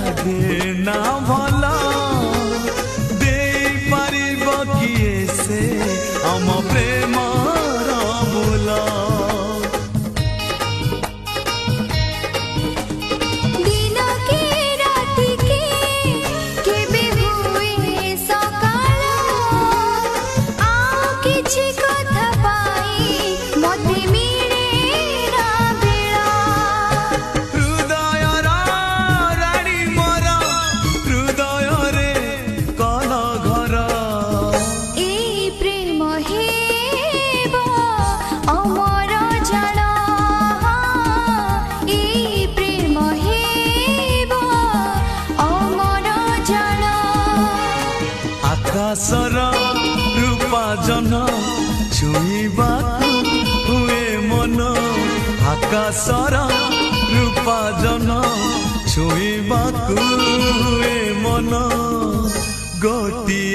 लागे ना भला दे पारिब किए से आम प्रेमर मूल आकाशर रूपा जन छुईबा हुए मन आकाशर रूपा जन छुईबा हुए मन गोटी